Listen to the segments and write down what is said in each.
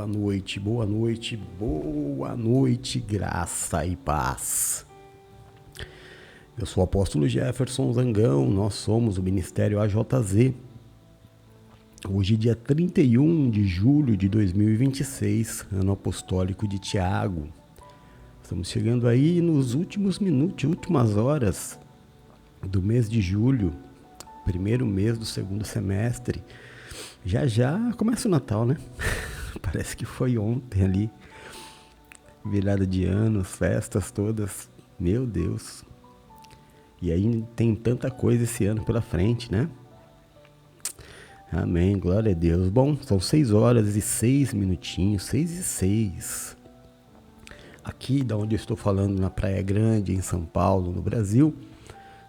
boa noite, boa noite, graça e paz. Eu sou o apóstolo Jefferson Zangão, nós somos o Ministério AJZ. Hoje, dia 31 de julho de 2026, ano apostólico de Tiago. Estamos chegando aí nos últimos minutos, últimas horas do mês de julho, primeiro mês do segundo semestre. Já começa o Natal, né? Parece que foi ontem ali, virada de ano, festas todas, meu Deus. E aí tem tanta coisa esse ano pela frente, né? Amém, glória a Deus. Bom, são 6 horas e 6 minutinhos, 6 e 6. Aqui da onde eu estou falando, na Praia Grande, em São Paulo, no Brasil,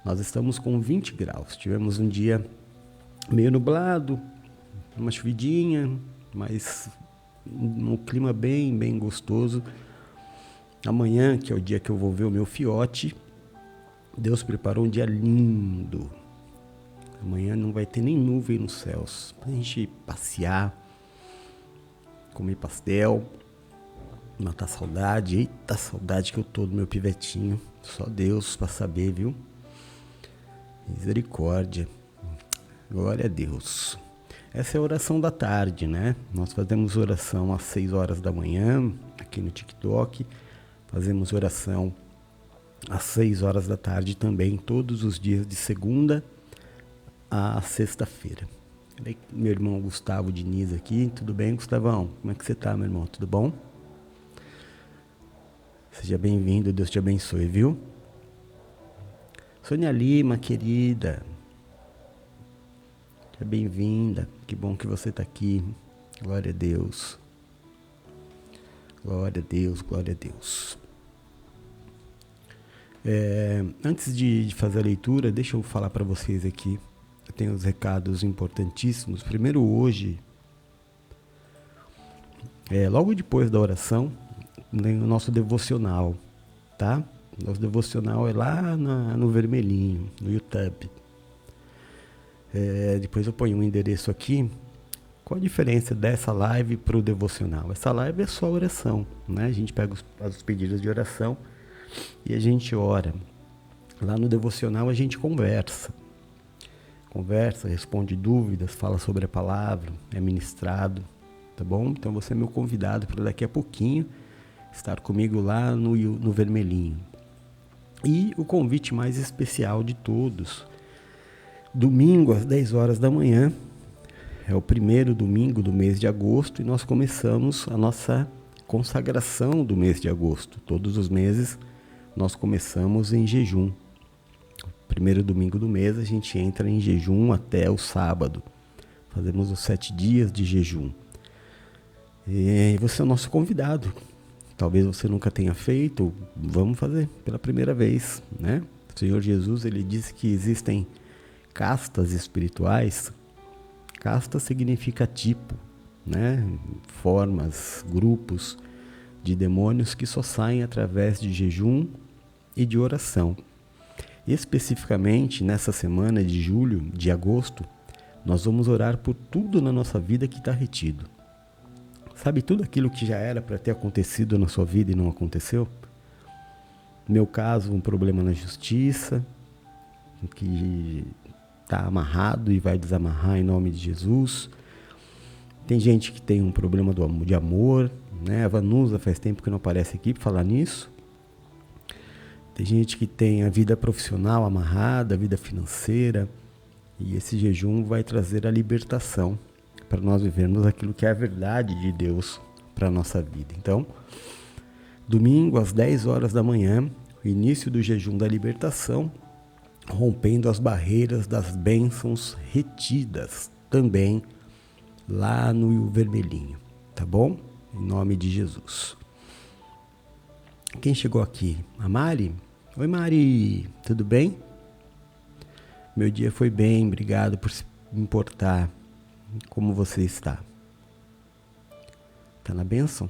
nós estamos com 20 graus. Tivemos um dia meio nublado, uma chuvidinha, mas um clima bem gostoso. Amanhã, que é o dia que eu vou ver o meu fiote, Deus preparou um dia lindo. Amanhã não vai ter nem nuvem nos céus, pra gente passear, comer pastel, matar saudade. Eita, saudade que eu tô do meu pivetinho. Só Deus pra saber, viu? Misericórdia. Glória a Deus. Essa é a oração da tarde, né? Nós fazemos oração às 6 horas da manhã, aqui no TikTok. Fazemos oração às 6 horas da tarde também, todos os dias de segunda a sexta-feira. Meu irmão Gustavo Diniz aqui. Tudo bem, Gustavão? Como é que você tá, meu irmão? Tudo bom? Seja bem-vindo, Deus te abençoe, viu? Sônia Lima, querida. Seja bem-vinda. Que bom que você está aqui. Glória a Deus. Glória a Deus, glória a Deus. Antes de fazer a leitura, deixa eu falar para vocês aqui. Eu tenho os recados importantíssimos. Primeiro, hoje, logo depois da oração, tem o nosso devocional, tá? Nosso devocional é lá no vermelhinho, no YouTube. Depois eu ponho um endereço aqui. Qual a diferença dessa live para o devocional? Essa live é só oração, né? A gente pega os pedidos de oração e a gente ora. Lá no devocional a gente conversa, responde dúvidas, fala sobre a palavra, é ministrado, tá bom? Então você é meu convidado para daqui a pouquinho estar comigo lá no vermelhinho. E o convite mais especial de todos, domingo às 10 horas da manhã, é o primeiro domingo do mês de agosto e nós começamos a nossa consagração do mês de agosto. Todos os meses nós começamos em jejum. Primeiro domingo do mês a gente entra em jejum até o sábado. Fazemos os 7 dias de jejum. E você é o nosso convidado. Talvez você nunca tenha feito, vamos fazer pela primeira vez, né? O Senhor Jesus, ele disse que existem castas espirituais. Casta significa tipo, né? Formas, grupos de demônios que só saem através de jejum e de oração. Especificamente nessa semana de agosto, nós vamos orar por tudo na nossa vida que está retido. Sabe, tudo aquilo que já era para ter acontecido na sua vida e não aconteceu? No meu caso, um problema na justiça, que está amarrado e vai desamarrar em nome de Jesus. Tem gente que tem um problema de amor, né? A Vanusa faz tempo que não aparece aqui para falar nisso. Tem gente que tem a vida profissional amarrada, a vida financeira, e esse jejum vai trazer a libertação para nós vivermos aquilo que é a verdade de Deus para a nossa vida. Então, domingo às 10 horas da manhã, o início do jejum da libertação, rompendo as barreiras das bênçãos retidas também lá no vermelhinho, tá bom? Em nome de Jesus. Quem chegou aqui? A Mari? Oi, Mari, tudo bem? Meu dia foi bem, obrigado por se importar. Como você está? Tá na bênção?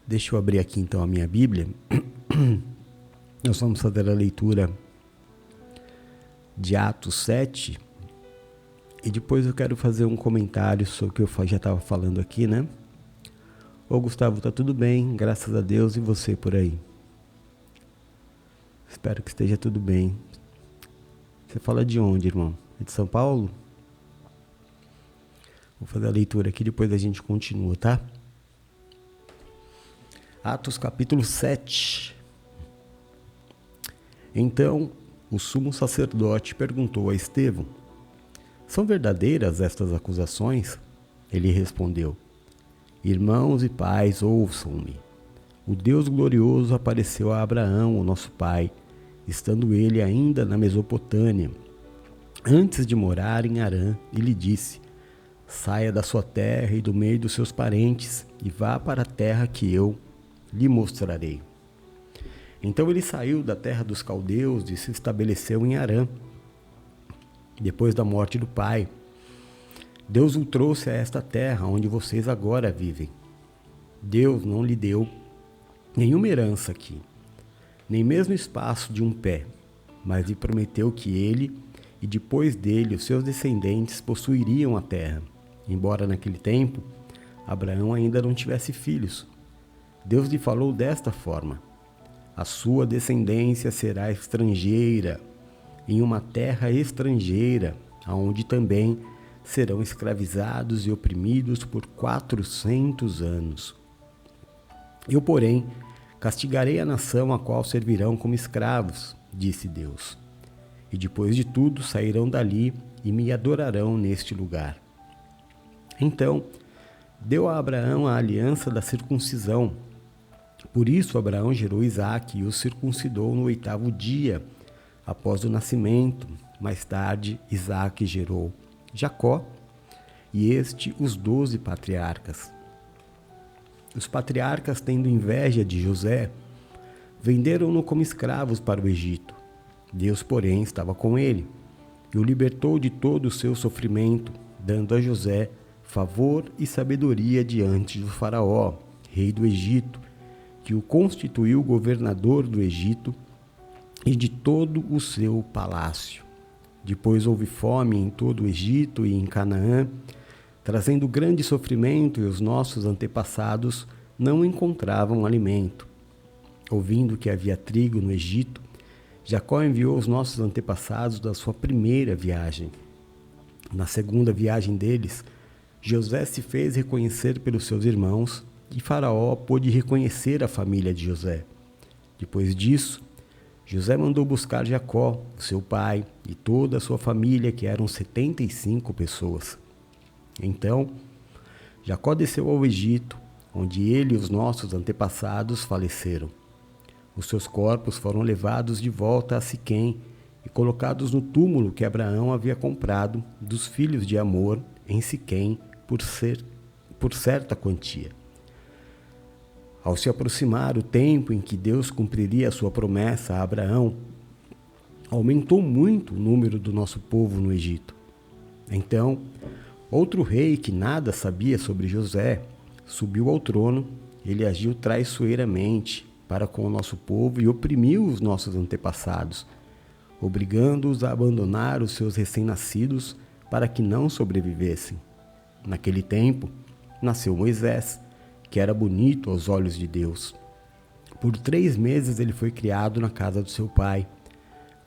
Deixa eu abrir aqui então a minha Bíblia. Nós vamos fazer a leitura de Atos 7, E depois eu quero fazer um comentário sobre o que eu já estava falando aqui, né? Ô Gustavo, tá tudo bem, graças a Deus, e você por aí? Espero que esteja tudo bem. Você fala de onde, irmão? É de São Paulo? Vou fazer a leitura aqui, depois a gente continua, tá? Atos capítulo 7. Então, o sumo sacerdote perguntou a Estevão: são verdadeiras estas acusações? Ele respondeu: irmãos e pais, ouçam-me. O Deus glorioso apareceu a Abraão, o nosso pai, estando ele ainda na Mesopotâmia, antes de morar em Harã, e lhe disse: saia da sua terra e do meio dos seus parentes, e vá para a terra que eu lhe mostrarei. Então ele saiu da terra dos caldeus e se estabeleceu em Harã. Depois da morte do pai, Deus o trouxe a esta terra onde vocês agora vivem. Deus não lhe deu nenhuma herança aqui, nem mesmo espaço de um pé, mas lhe prometeu que ele e depois dele os seus descendentes possuiriam a terra, embora naquele tempo Abraão ainda não tivesse filhos. Deus lhe falou desta forma: a sua descendência será estrangeira, em uma terra estrangeira, aonde também serão escravizados e oprimidos por 400 anos. Eu, porém, castigarei a nação a qual servirão como escravos, disse Deus. E depois de tudo sairão dali e me adorarão neste lugar. Então, deu a Abraão a aliança da circuncisão. Por isso Abraão gerou Isaque e o circuncidou no 8º dia, após o nascimento. Mais tarde, Isaque gerou Jacó, e os 12 patriarcas. Os patriarcas, tendo inveja de José, venderam-no como escravos para o Egito. Deus, porém, estava com ele e o libertou de todo o seu sofrimento, dando a José favor e sabedoria diante do faraó, rei do Egito, que o constituiu governador do Egito e de todo o seu palácio. Depois houve fome em todo o Egito e em Canaã, trazendo grande sofrimento, e os nossos antepassados não encontravam alimento. Ouvindo que havia trigo no Egito, Jacó enviou os nossos antepassados da sua primeira viagem. Na segunda viagem deles, José se fez reconhecer pelos seus irmãos, e Faraó pôde reconhecer a família de José. Depois disso, José mandou buscar Jacó, seu pai, e toda a sua família, que eram 75 pessoas. Então, Jacó desceu ao Egito, onde ele e os nossos antepassados faleceram. Os seus corpos foram levados de volta a Siquém e colocados no túmulo que Abraão havia comprado dos filhos de Amor em Siquém por certa quantia. Ao se aproximar o tempo em que Deus cumpriria a sua promessa a Abraão, aumentou muito o número do nosso povo no Egito. Então, outro rei que nada sabia sobre José subiu ao trono. Ele agiu traiçoeiramente para com o nosso povo e oprimiu os nossos antepassados, obrigando-os a abandonar os seus recém-nascidos para que não sobrevivessem. Naquele tempo, nasceu Moisés, que era bonito aos olhos de Deus. Por 3 meses ele foi criado na casa do seu pai.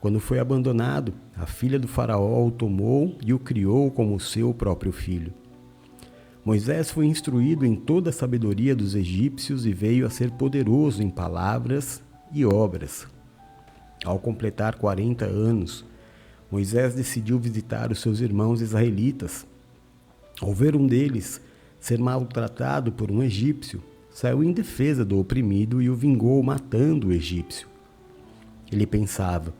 Quando foi abandonado, a filha do faraó o tomou e o criou como seu próprio filho. Moisés foi instruído em toda a sabedoria dos egípcios e veio a ser poderoso em palavras e obras. Ao completar 40 anos, Moisés decidiu visitar os seus irmãos israelitas. Ao ver um deles ser maltratado por um egípcio, saiu em defesa do oprimido e o vingou matando o egípcio. Ele pensava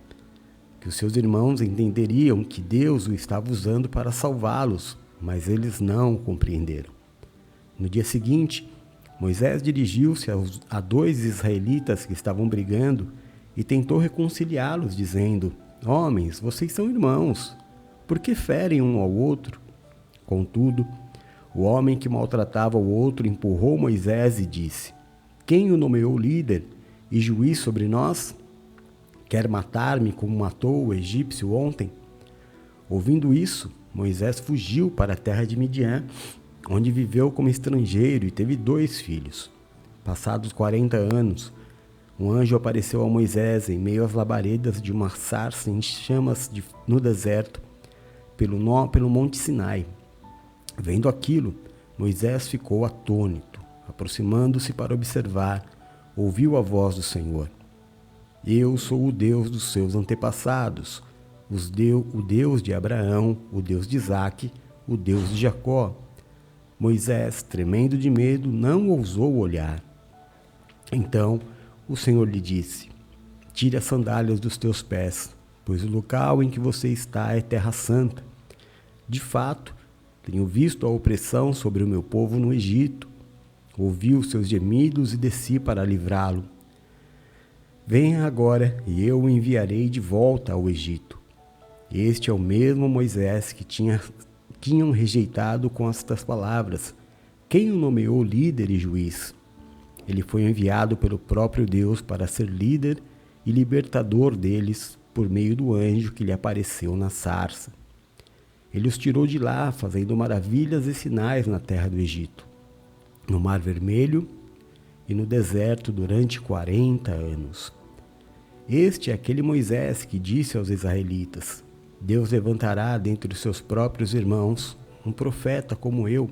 que os seus irmãos entenderiam que Deus o estava usando para salvá-los, mas eles não o compreenderam. No dia seguinte, Moisés dirigiu-se a 2 israelitas que estavam brigando e tentou reconciliá-los, dizendo: homens, vocês são irmãos, por que ferem um ao outro? Contudo, o homem que maltratava o outro empurrou Moisés e disse: quem o nomeou líder e juiz sobre nós? Quer matar-me como matou o egípcio ontem? Ouvindo isso, Moisés fugiu para a terra de Midian, onde viveu como estrangeiro e teve 2 filhos. Passados 40 anos, um anjo apareceu a Moisés em meio às labaredas de uma sarça em chamas no deserto, pelo monte Sinai. Vendo aquilo, Moisés ficou atônito. Aproximando-se para observar, ouviu a voz do Senhor. Eu sou o Deus dos seus antepassados, o Deus de Abraão, o Deus de Isaque, o Deus de Jacó. Moisés, tremendo de medo, não ousou olhar. Então o Senhor lhe disse: tire as sandálias dos teus pés, pois o local em que você está é terra santa. De fato, tenho visto a opressão sobre o meu povo no Egito. Ouvi os seus gemidos e desci para livrá-lo. Venha agora e eu o enviarei de volta ao Egito. Este é o mesmo Moisés que tinham rejeitado com estas palavras. Quem o nomeou líder e juiz? Ele foi enviado pelo próprio Deus para ser líder e libertador deles por meio do anjo que lhe apareceu na sarça. Ele os tirou de lá, fazendo maravilhas e sinais na terra do Egito, no Mar Vermelho e no deserto durante 40 anos. Este é aquele Moisés que disse aos israelitas: Deus levantará dentre os seus próprios irmãos um profeta como eu.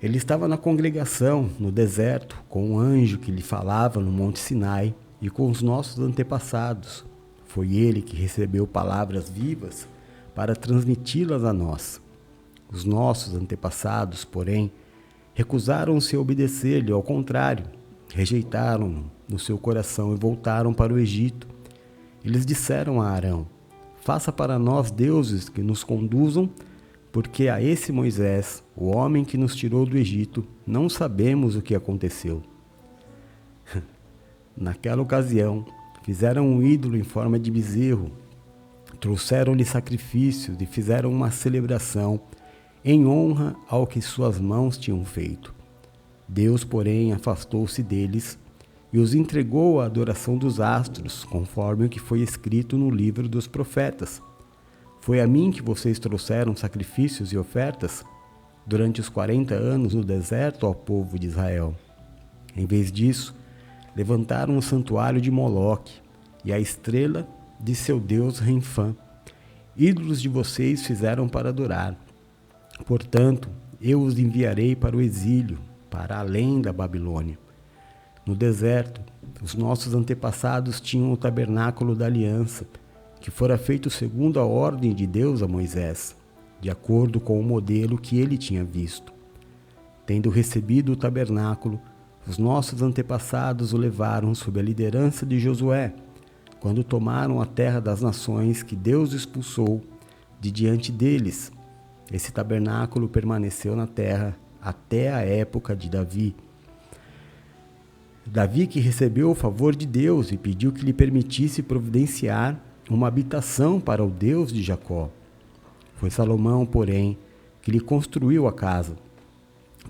Ele estava na congregação, no deserto, com um anjo que lhe falava no Monte Sinai e com os nossos antepassados. Foi ele que recebeu palavras vivas para transmiti-las a nós. Os nossos antepassados, porém, recusaram-se a obedecer-lhe, ao contrário, rejeitaram-no no seu coração e voltaram para o Egito. Eles disseram a Arão: faça para nós deuses que nos conduzam, porque a esse Moisés, o homem que nos tirou do Egito, não sabemos o que aconteceu. Naquela ocasião, fizeram um ídolo em forma de bezerro, trouxeram-lhe sacrifícios e fizeram uma celebração em honra ao que suas mãos tinham feito. Deus, porém, afastou-se deles e os entregou à adoração dos astros, conforme o que foi escrito no livro dos profetas. Foi a mim que vocês trouxeram sacrifícios e ofertas durante os 40 anos no deserto ao povo de Israel. Em vez disso, levantaram o santuário de Moloque e a estrela de seu deus Renfã. Ídolos de vocês fizeram para adorar. Portanto, eu os enviarei para o exílio, para além da Babilônia. No deserto, os nossos antepassados tinham o tabernáculo da aliança, que fora feito segundo a ordem de Deus a Moisés, de acordo com o modelo que ele tinha visto. Tendo recebido o tabernáculo, os nossos antepassados o levaram sob a liderança de Josué, quando tomaram a terra das nações que Deus expulsou de diante deles. Esse tabernáculo permaneceu na terra até a época de Davi. Davi que recebeu o favor de Deus e pediu que lhe permitisse providenciar uma habitação para o Deus de Jacó. Foi Salomão, porém, que lhe construiu a casa.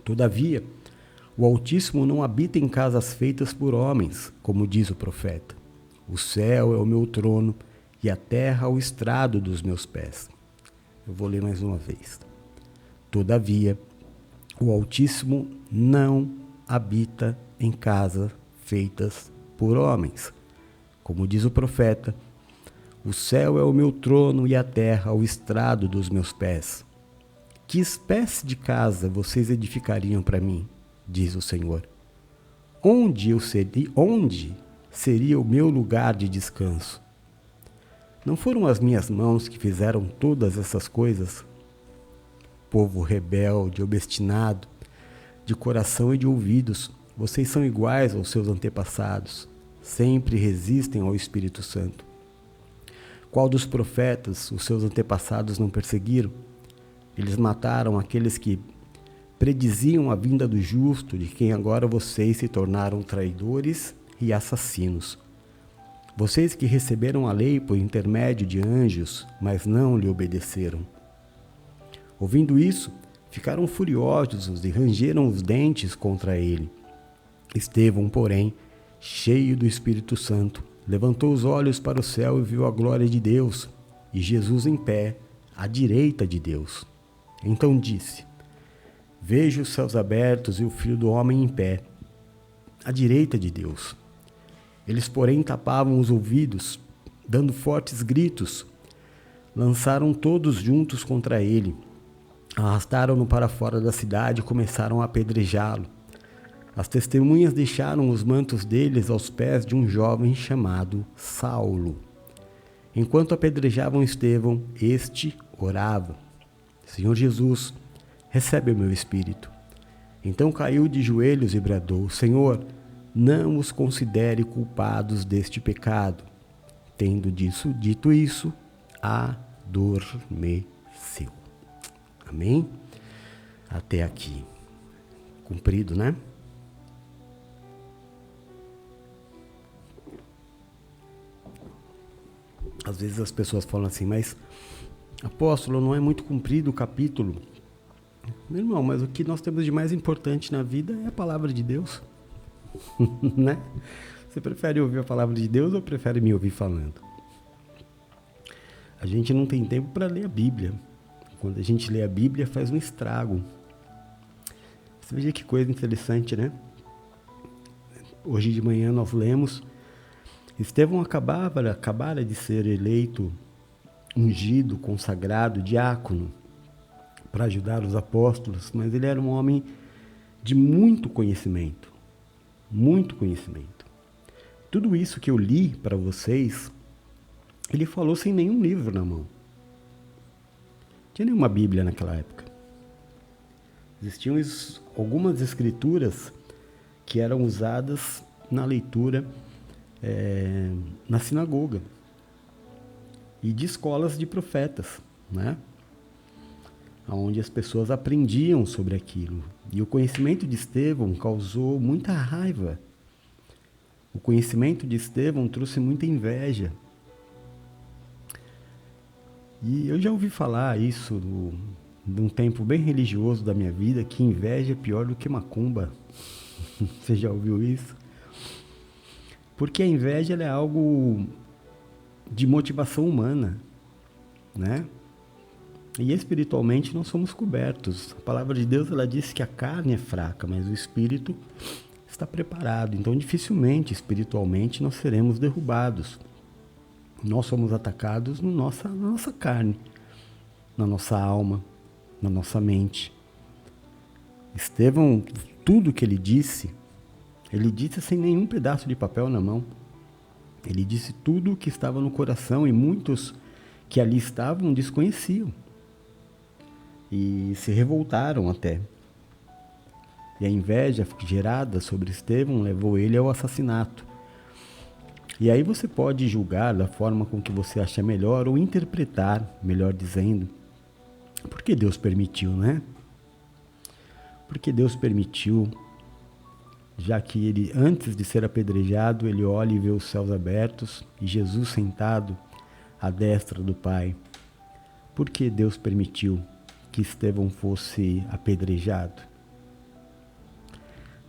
Todavia, o Altíssimo não habita em casas feitas por homens, como diz o profeta. O céu é o meu trono e a terra o estrado dos meus pés. Eu vou ler mais uma vez. Todavia, o Altíssimo não habita em casas feitas por homens. Como diz o profeta, o céu é o meu trono e a terra o estrado dos meus pés. Que espécie de casa vocês edificariam para mim? Diz o Senhor. Onde seria o meu lugar de descanso? Não foram as minhas mãos que fizeram todas essas coisas? Povo rebelde, obstinado, de coração e de ouvidos, vocês são iguais aos seus antepassados, sempre resistem ao Espírito Santo. Qual dos profetas os seus antepassados não perseguiram? Eles mataram aqueles que prediziam a vinda do justo, de quem agora vocês se tornaram traidores e assassinos. Vocês que receberam a lei por intermédio de anjos, mas não lhe obedeceram. Ouvindo isso, ficaram furiosos e rangeram os dentes contra ele. Estevão, porém, cheio do Espírito Santo, levantou os olhos para o céu e viu a glória de Deus, e Jesus em pé, à direita de Deus. Então disse: Vejo os céus abertos e o Filho do Homem em pé, à direita de Deus. Eles, porém, tapavam os ouvidos, dando fortes gritos. Lançaram todos juntos contra ele. Arrastaram-no para fora da cidade e começaram a apedrejá-lo. As testemunhas deixaram os mantos deles aos pés de um jovem chamado Saulo. Enquanto apedrejavam Estevão, este orava: Senhor Jesus, recebe o meu espírito. Então caiu de joelhos e bradou: Senhor, não os considere culpados deste pecado. Tendo dito isso, adormeceu. Amém? Até aqui. Cumprido, né? Às vezes as pessoas falam assim, mas apóstolo, não é muito comprido o capítulo? Meu irmão, mas o que nós temos de mais importante na vida é a palavra de Deus. Né? Você prefere ouvir a palavra de Deus ou prefere me ouvir falando? A gente não tem tempo para ler a Bíblia. Quando a gente lê a Bíblia, faz um estrago. Você veja que coisa interessante, né? Hoje de manhã nós lemos, Estevão acabara de ser eleito, ungido, consagrado, diácono, para ajudar os apóstolos, mas ele era um homem de muito conhecimento. Muito conhecimento. Tudo isso que eu li para vocês, ele falou sem nenhum livro na mão. Não tinha nenhuma Bíblia naquela época. Existiam algumas escrituras que eram usadas na leitura na sinagoga e de escolas de profetas, né? Onde as pessoas aprendiam sobre aquilo. E o conhecimento de Estevão causou muita raiva. O conhecimento de Estevão trouxe muita inveja. E eu já ouvi falar isso num tempo bem religioso da minha vida, que inveja é pior do que macumba. Você já ouviu isso? Porque a inveja ela é algo de motivação humana, né? E espiritualmente nós somos cobertos. A palavra de Deus ela diz que a carne é fraca, mas o espírito está preparado. Então dificilmente espiritualmente nós seremos derrubados. Nós somos atacados na nossa carne, na nossa alma, na nossa mente. Estevão, tudo que ele disse sem nenhum pedaço de papel na mão. Ele disse tudo o que estava no coração e muitos que ali estavam desconheciam. E se revoltaram até. E a inveja gerada sobre Estevão levou ele ao assassinato. E aí você pode julgar da forma com que você acha melhor ou interpretar, melhor dizendo, por que Deus permitiu, né? Porque Deus permitiu, já que ele, antes de ser apedrejado, ele olha e vê os céus abertos e Jesus sentado à destra do Pai. Por que Deus permitiu que Estevão fosse apedrejado?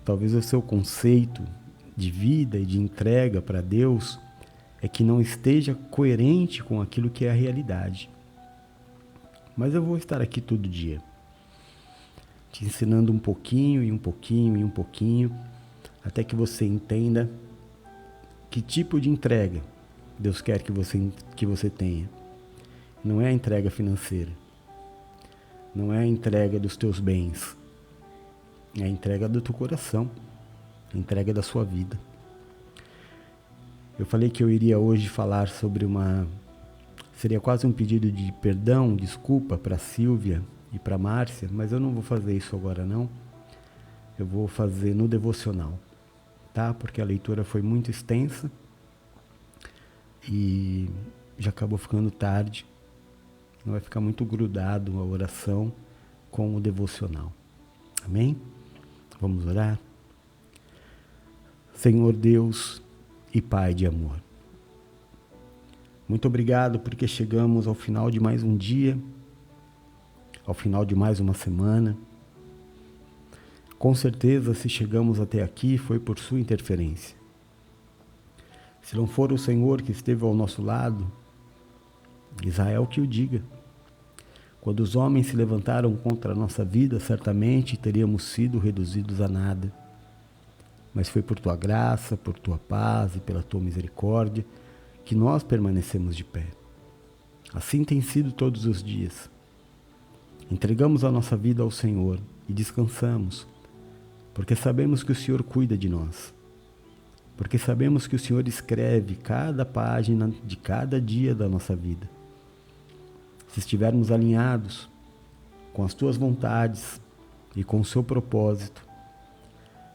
Talvez o seu conceito de vida e de entrega para Deus é que não esteja coerente com aquilo que é a realidade. Mas eu vou estar aqui todo dia, te ensinando um pouquinho e um pouquinho e um pouquinho, até que você entenda que tipo de entrega Deus quer que você tenha. Não é a entrega financeira, não é a entrega dos teus bens, é a entrega do teu coração, a entrega da sua vida. Eu falei que eu iria hoje falar sobre seria quase um pedido de perdão, desculpa para Silvia e para Márcia, mas eu não vou fazer isso agora não. Eu vou fazer no devocional, tá? Porque a leitura foi muito extensa e já acabou ficando tarde. Não vai ficar muito grudado a oração com o devocional. Amém? Vamos orar? Senhor Deus e Pai de amor, muito obrigado porque chegamos ao final de mais um dia, ao final de mais uma semana. Com certeza, se chegamos até aqui, foi por sua interferência. Se não for o Senhor que esteve ao nosso lado, Israel que o diga. Quando os homens se levantaram contra a nossa vida, certamente teríamos sido reduzidos a nada. Mas foi por tua graça, por tua paz e pela tua misericórdia que nós permanecemos de pé. Assim tem sido todos os dias. Entregamos a nossa vida ao Senhor e descansamos, porque sabemos que o Senhor cuida de nós. Porque sabemos que o Senhor escreve cada página de cada dia da nossa vida. Se estivermos alinhados com as tuas vontades e com o seu propósito,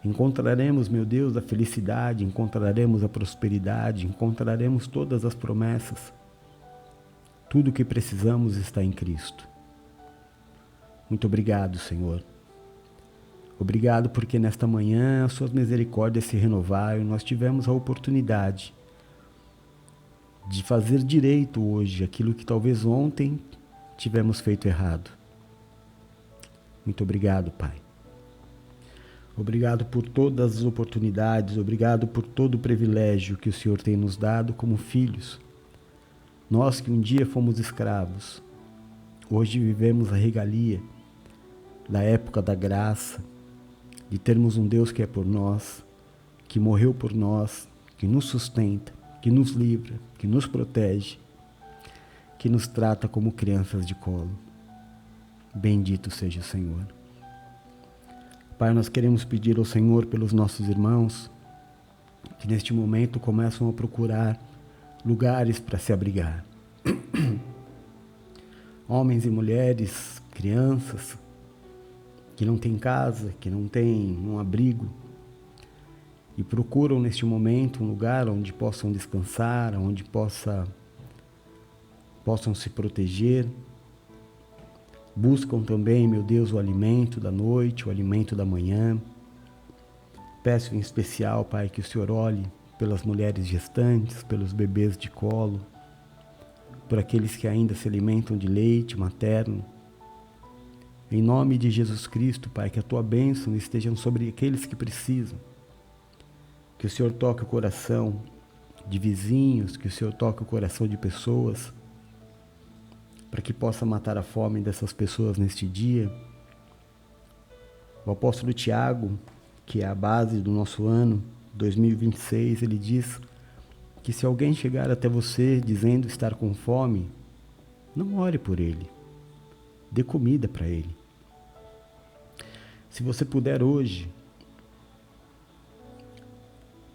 encontraremos, meu Deus, a felicidade, encontraremos a prosperidade, encontraremos todas as promessas. Tudo o que precisamos está em Cristo. Muito obrigado, Senhor. Obrigado porque nesta manhã as suas misericórdias se renovaram e nós tivemos a oportunidade de fazer direito hoje aquilo que talvez ontem tivemos feito errado. Muito obrigado, Pai. Obrigado por todas as oportunidades, obrigado por todo o privilégio que o Senhor tem nos dado como filhos. Nós que um dia fomos escravos, hoje vivemos a regalia da época da graça, de termos um Deus que é por nós, que morreu por nós, que nos sustenta, que nos livra, que nos protege, que nos trata como crianças de colo. Bendito seja o Senhor. Pai, nós queremos pedir ao Senhor pelos nossos irmãos que neste momento começam a procurar lugares para se abrigar. Homens e mulheres, crianças, que não têm casa, que não têm um abrigo, e procuram neste momento um lugar onde possam descansar, onde possam se proteger. Buscam também, meu Deus, o alimento da noite, o alimento da manhã. Peço em especial, Pai, que o Senhor olhe pelas mulheres gestantes, pelos bebês de colo, por aqueles que ainda se alimentam de leite materno. Em nome de Jesus Cristo, Pai, que a tua bênção esteja sobre aqueles que precisam. Que o Senhor toque o coração de vizinhos, que o Senhor toque o coração de pessoas, para que possa matar a fome dessas pessoas neste dia. O apóstolo Tiago, que é a base do nosso ano 2026, ele diz que se alguém chegar até você dizendo estar com fome, não ore por ele, dê comida para ele. Se você puder hoje,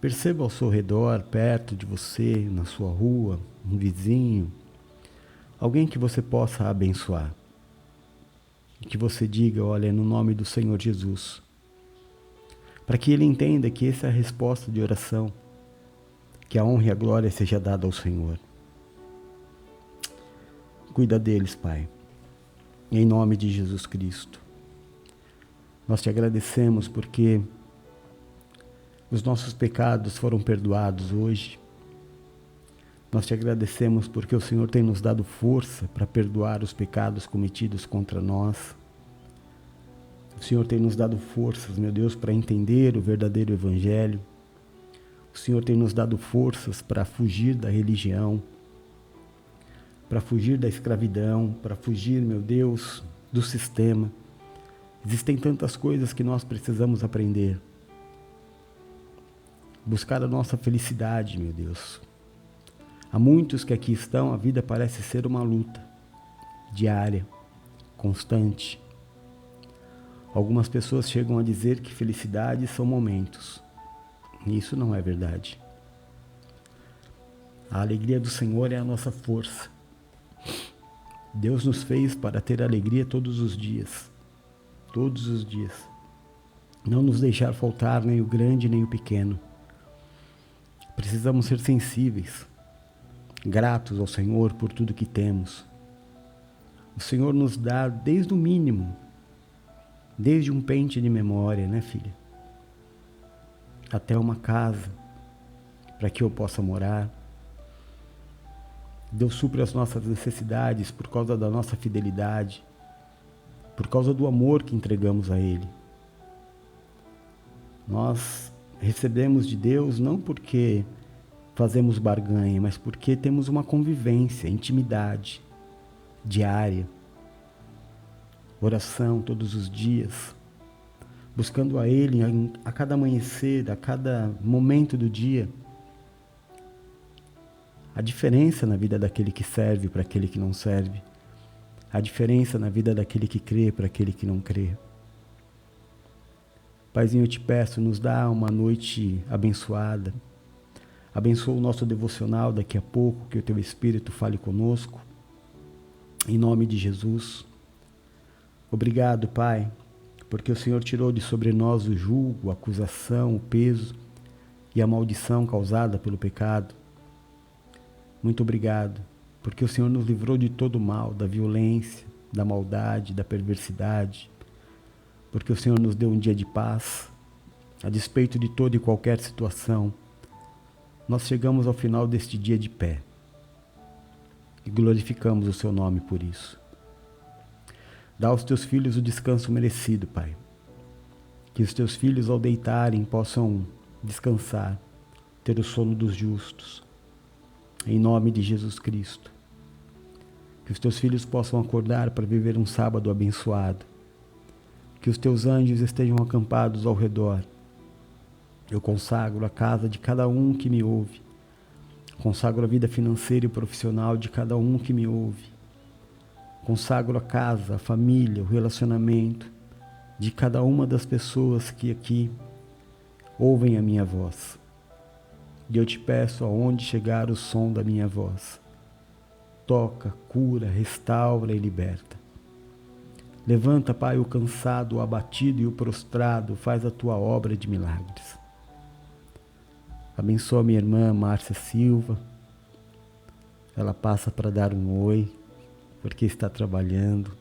perceba ao seu redor, perto de você, na sua rua, um vizinho, alguém que você possa abençoar. E que você diga, olha, no nome do Senhor Jesus. Para que ele entenda que essa é a resposta de oração. Que a honra e a glória seja dada ao Senhor. Cuida deles, Pai. Em nome de Jesus Cristo. Nós te agradecemos porque os nossos pecados foram perdoados hoje. Nós te agradecemos porque o Senhor tem nos dado força para perdoar os pecados cometidos contra nós. O Senhor tem nos dado forças, meu Deus, para entender o verdadeiro Evangelho. O Senhor tem nos dado forças para fugir da religião, para fugir da escravidão, para fugir, meu Deus, do sistema. Existem tantas coisas que nós precisamos aprender. Buscar a nossa felicidade, meu Deus. Há muitos que aqui estão, a vida parece ser uma luta diária, constante. Algumas pessoas chegam a dizer que felicidade são momentos. E isso não é verdade. A alegria do Senhor é a nossa força. Deus nos fez para ter alegria todos os dias. Todos os dias. Não nos deixar faltar nem o grande nem o pequeno. Precisamos ser sensíveis, gratos ao Senhor por tudo que temos. O Senhor nos dá desde o mínimo, desde um pente de memória, né, filha? Até uma casa para que eu possa morar. Deus supre as nossas necessidades por causa da nossa fidelidade, por causa do amor que entregamos a Ele. Nós recebemos de Deus não porque fazemos barganha, mas porque temos uma convivência, intimidade diária. oração todos os dias, buscando a Ele a cada amanhecer, a cada momento do dia. A diferença na vida daquele que serve para aquele que não serve. A diferença na vida daquele que crê para aquele que não crê. Paizinho, eu te peço, nos dá uma noite abençoada. Abençoa o nosso devocional daqui a pouco, que o Teu Espírito fale conosco. Em nome de Jesus. Obrigado, Pai, porque o Senhor tirou de sobre nós o julgo, a acusação, o peso e a maldição causada pelo pecado. Muito obrigado, porque o Senhor nos livrou de todo o mal, da violência, da maldade, da perversidade, porque o Senhor nos deu um dia de paz, a despeito de toda e qualquer situação. Nós chegamos ao final deste dia de pé e glorificamos o Seu nome por isso. Dá aos Teus filhos o descanso merecido, Pai. Que os Teus filhos, ao deitarem, possam descansar, ter o sono dos justos. Em nome de Jesus Cristo. Que os Teus filhos possam acordar para viver um sábado abençoado. Que os Teus anjos estejam acampados ao redor. Eu consagro a casa de cada um que me ouve. Consagro a vida financeira e profissional de cada um que me ouve. Consagro a casa, a família, o relacionamento de cada uma das pessoas que aqui ouvem a minha voz. E eu te peço, aonde chegar o som da minha voz, toca, cura, restaura e liberta. Levanta, Pai, o cansado, o abatido e o prostrado, faz a Tua obra de milagres. Abençoa minha irmã Márcia Silva. Ela passa para dar um oi, porque está trabalhando,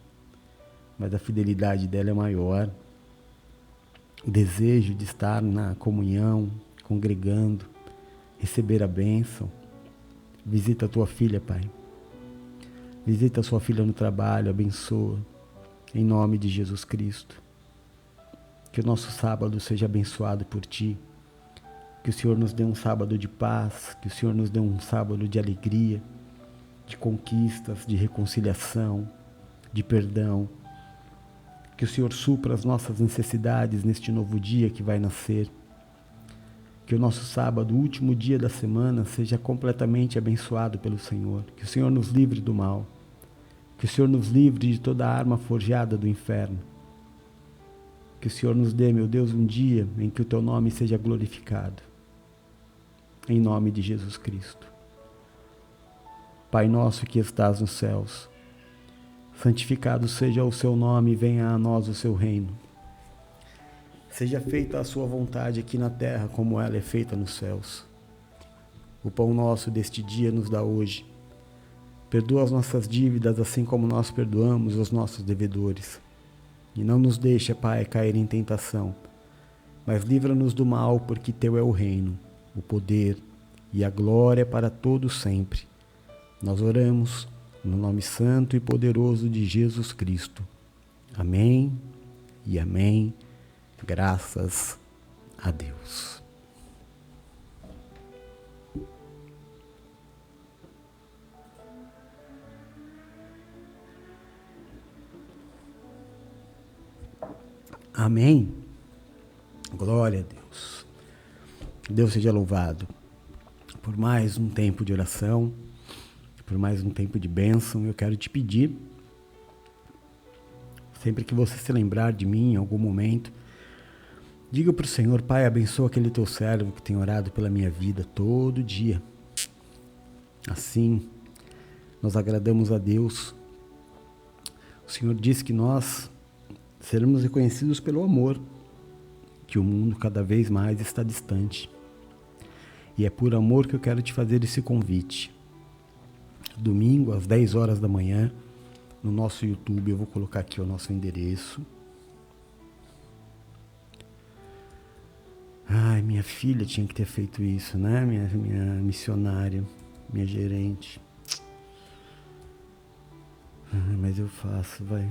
mas a fidelidade dela é maior. O desejo de estar na comunhão, congregando, receber a bênção. Visita a tua filha, Pai. Visita a sua filha no trabalho, abençoa, em nome de Jesus Cristo. Que o nosso sábado seja abençoado por Ti. Que o Senhor nos dê um sábado de paz, que o Senhor nos dê um sábado de alegria, de conquistas, de reconciliação, de perdão. Que o Senhor supra as nossas necessidades neste novo dia que vai nascer. Que o nosso sábado, o último dia da semana, seja completamente abençoado pelo Senhor. Que o Senhor nos livre do mal. Que o Senhor nos livre de toda arma forjada do inferno. Que o Senhor nos dê, meu Deus, um dia em que o Teu nome seja glorificado. Em nome de Jesus Cristo. Pai nosso que estás nos céus, santificado seja o Seu nome e venha a nós o Seu reino. Seja feita a Sua vontade aqui na terra como ela é feita nos céus. O pão nosso deste dia nos dá hoje. Perdoa as nossas dívidas assim como nós perdoamos os nossos devedores. E não nos deixa, Pai, cair em tentação, mas livra-nos do mal, porque Teu é o reino, o poder e a glória para todos sempre. Nós oramos no nome santo e poderoso de Jesus Cristo. Amém e amém. Graças a Deus. Amém. Glória a Deus. Deus seja louvado por mais um tempo de oração, por mais um tempo de bênção. Eu quero te pedir, sempre que você se lembrar de mim em algum momento, diga para o Senhor: Pai, abençoa aquele Teu servo que tem orado pela minha vida todo dia. Assim, nós agradamos a Deus. O Senhor diz que nós seremos reconhecidos pelo amor, que o mundo cada vez mais está distante. E é por amor que eu quero te fazer esse convite. Domingo, às 10 horas da manhã, no nosso YouTube, eu vou colocar aqui o nosso endereço. Ai, minha filha tinha que ter feito isso, né? Minha missionária, minha gerente. Ai, mas eu faço, vai.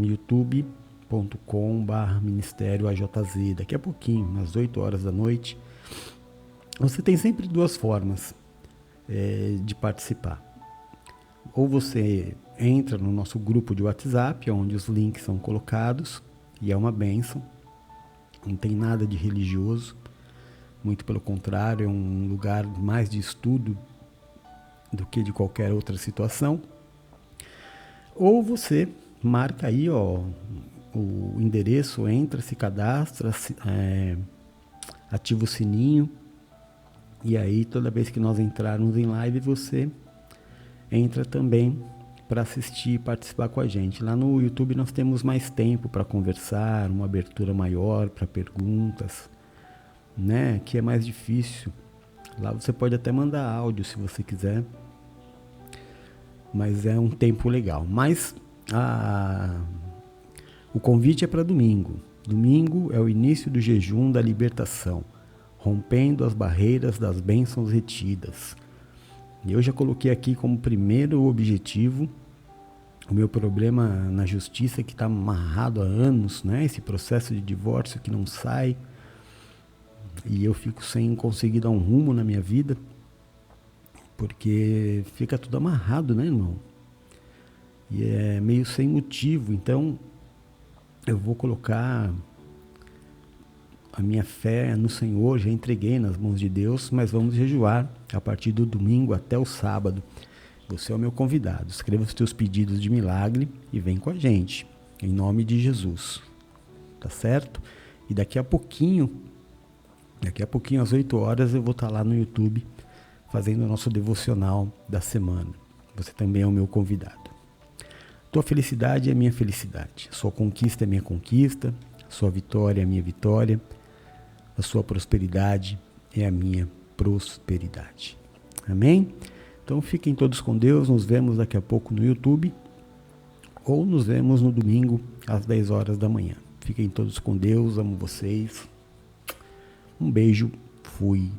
youtube.com/Ministério AJZ. Daqui a pouquinho, às 8 horas da noite. Você tem sempre duas formas de participar. ou você entra no nosso grupo de WhatsApp, onde os links são colocados, e é uma bênção. Não tem nada de religioso, muito pelo contrário, é um lugar mais de estudo do que de qualquer outra situação. Ou você marca aí, ó, o endereço, entra, se cadastra, ativa o sininho, e aí toda vez que nós entrarmos em live, você entra também para assistir e participar com a gente. Lá no YouTube nós temos mais tempo para conversar, uma abertura maior para perguntas, né? Que é mais difícil. Lá você pode até mandar áudio se você quiser, mas é um tempo legal. Mas o convite é para domingo. Domingo é o início do jejum da libertação, rompendo as barreiras das bênçãos retidas. E eu já coloquei aqui como primeiro objetivo o meu problema na justiça, que está amarrado há anos, né? Esse processo de divórcio que não sai, e eu fico sem conseguir dar um rumo na minha vida, porque fica tudo amarrado, né, irmão? E é meio sem motivo. Então eu vou colocar a minha fé no Senhor, já entreguei nas mãos de Deus, mas vamos jejuar a partir do domingo até o sábado. Você é o meu convidado. Escreva os teus pedidos de milagre e vem com a gente, em nome de Jesus. Tá certo? E daqui a pouquinho, às 8 horas, eu vou estar lá no YouTube fazendo o nosso devocional da semana. Você também é o meu convidado. Tua felicidade é minha felicidade. Sua conquista é minha conquista. Sua vitória é minha vitória. A sua prosperidade é a minha prosperidade. Amém? Então fiquem todos com Deus. Nos vemos daqui a pouco no YouTube. Ou nos vemos no domingo às 10 horas da manhã. Fiquem todos com Deus. Amo vocês. Um beijo. Fui.